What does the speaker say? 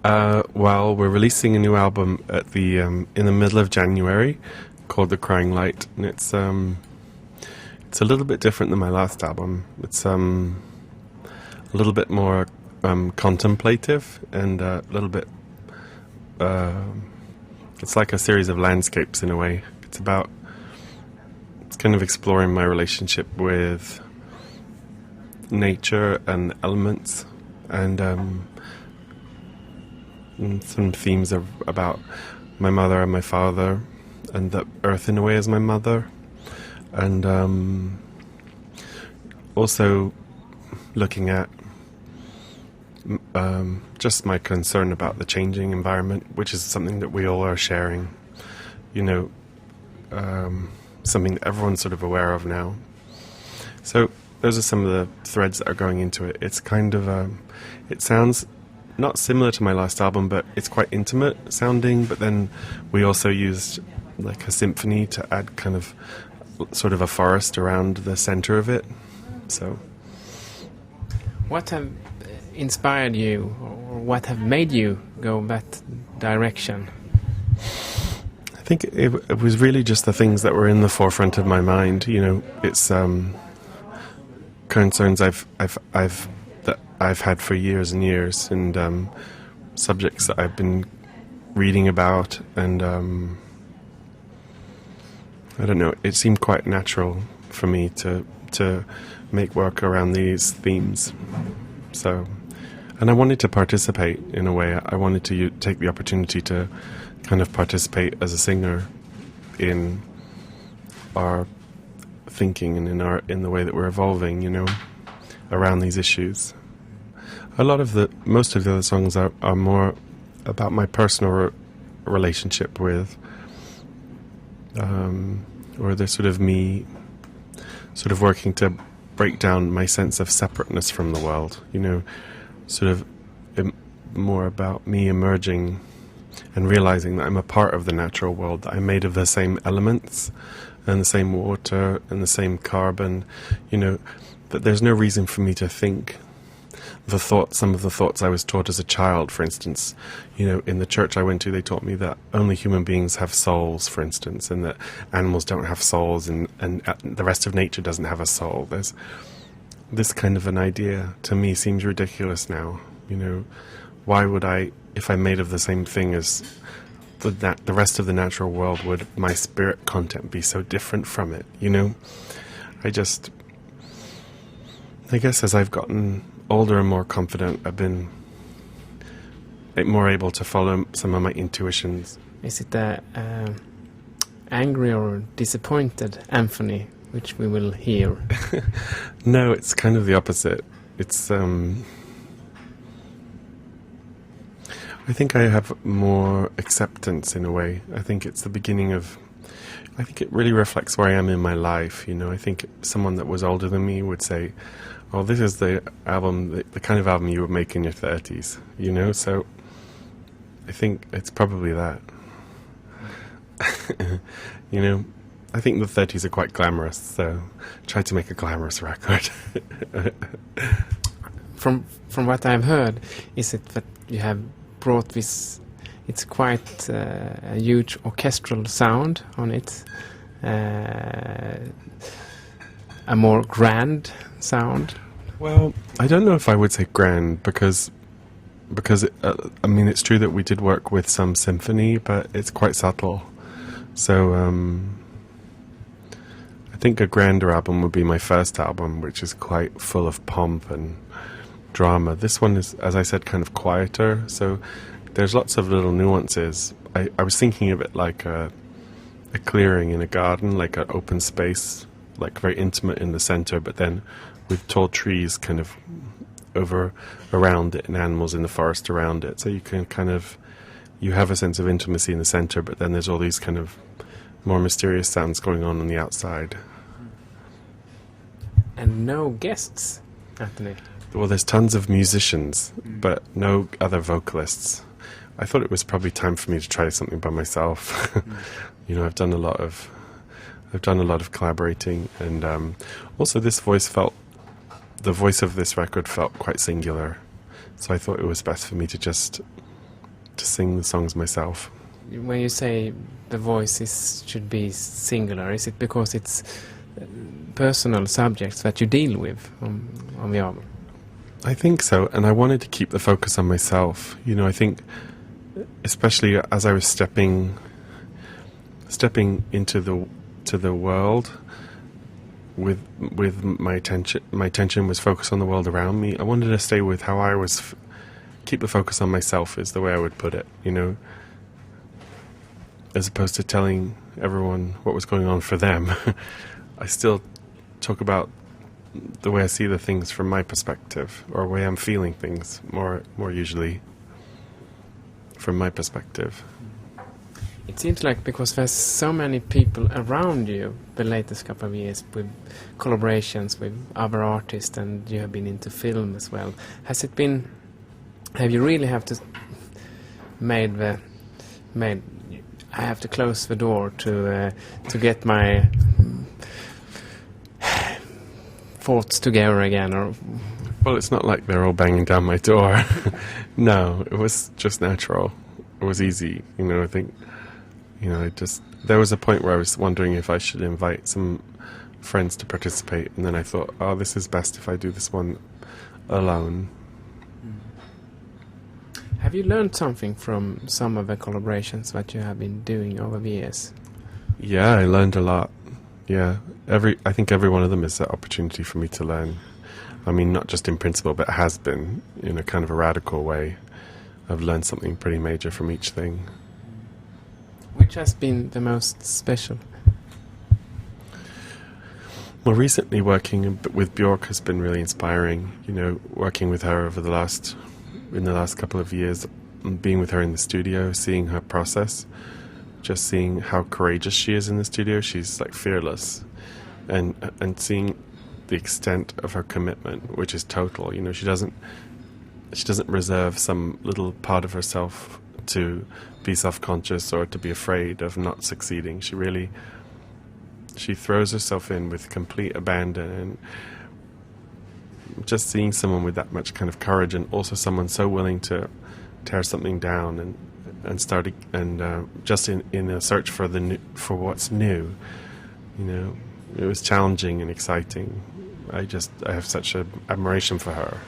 Well, we're releasing a new album at the in the middle of January called The Crying Light, and it's a little bit different than my last album. It's a little bit more contemplative and a little bit. Uh, it's like a series of landscapes in a way. It's kind of exploring my relationship with nature and elements, and some themes about my mother and my father, and the earth in a way as my mother, and also looking at just my concern about the changing environment, which is something that we all are sharing, you know, something that everyone's sort of aware of now. So those are some of the threads that are going into it. It's kind of, it sounds not similar to my last album, but it's quite intimate sounding, but then we also used like a symphony to add kind of sort of a forest around the center of it. So what have inspired you, or what have made you go that direction? I think it was really just the things that were in the forefront of my mind. You know, it's concerns I've had for years and years, and subjects that I've been reading about, and I don't know. It seemed quite natural for me to make work around these themes. So, and I wanted to participate in a way. I wanted to take the opportunity to kind of participate as a singer in our thinking and in the way that we're evolving, you know, around these issues. Most of the other songs are more about my personal relationship with, or they're sort of me, sort of working to break down my sense of separateness from the world, you know, sort of more about me emerging and realizing that I'm a part of the natural world, that I'm made of the same elements and the same water and the same carbon, you know, that there's no reason for me to think some of the thoughts I was taught as a child, for instance. You know, in the church I went to, they taught me that only human beings have souls, for instance, and that animals don't have souls, and the rest of nature doesn't have a soul. There's this kind of an idea, to me, seems ridiculous now. You know, why would I, if I'm made of the same thing as the rest of the natural world, would my spirit content be so different from it, you know? I guess as I've gotten older and more confident, I've been more able to follow some of my intuitions. Is it the angry or disappointed Anthony, which we will hear? No, it's kind of the opposite. It's I think I have more acceptance in a way. I think it's the beginning of, I think it really reflects where I am in my life, you know. I think someone that was older than me would say, oh, this is the album, the kind of album you would make in your 30s, you know? So I think it's probably that. You know, I think the 30s are quite glamorous, so try to make a glamorous record. From what I've heard, is it that you have brought this, it's quite a huge orchestral sound on it, a more grand sound? Well, I don't know if I would say grand, because I mean, it's true that we did work with some symphony, but it's quite subtle. So I think a grander album would be my first album, which is quite full of pomp and drama. This one is, as I said, kind of quieter, so there's lots of little nuances. I was thinking of it like a clearing in a garden, like an open space, like very intimate in the center, but then with tall trees kind of around it, and animals in the forest around it. So you can kind of, you have a sense of intimacy in the center, but then there's all these kind of more mysterious sounds going on the outside. And no guests, Antony? Well, there's tons of musicians, but no other vocalists. I thought it was probably time for me to try something by myself. You know, I've done a lot of collaborating, and also the voice of this record felt quite singular. So I thought it was best for me to just to sing the songs myself. When you say the voices should be singular, is it because it's personal subjects that you deal with on the album? I think so, and I wanted to keep the focus on myself. You know, I think, especially as I was stepping into the world, with my attention was focused on the world around me. I wanted to stay with how I was, keep the focus on myself is the way I would put it. You know, as opposed to telling everyone what was going on for them. I still talk about the way I see the things from my perspective, or the way I'm feeling things more usually from my perspective. It seems like because there's so many people around you the latest couple of years with collaborations with other artists, and you have been into film as well. Have you really have to I have to close the door to get my thoughts together again, or? Well, it's not like they're all banging down my door. No, it was just natural. It was easy, you know. I think, you know, there was a point where I was wondering if I should invite some friends to participate, and then I thought, oh, this is best if I do this one alone. Have you learned something from some of the collaborations that you have been doing over the years? Yeah, I learned a lot. Yeah, I think every one of them is an opportunity for me to learn. I mean, not just in principle, but it has been in a kind of a radical way. I've learned something pretty major from each thing. Which has been the most special? Well, recently working with Björk has been really inspiring. You know, working with her in the last couple of years, being with her in the studio, seeing her process, just seeing how courageous she is in the studio. She's like fearless, and seeing the extent of her commitment, which is total. You know, she doesn't reserve some little part of herself to be self-conscious or to be afraid of not succeeding. She throws herself in with complete abandon, and just seeing someone with that much kind of courage, and also someone so willing to tear something down and start just in a search for what's new. You know, it was challenging and exciting. I have such admiration for her.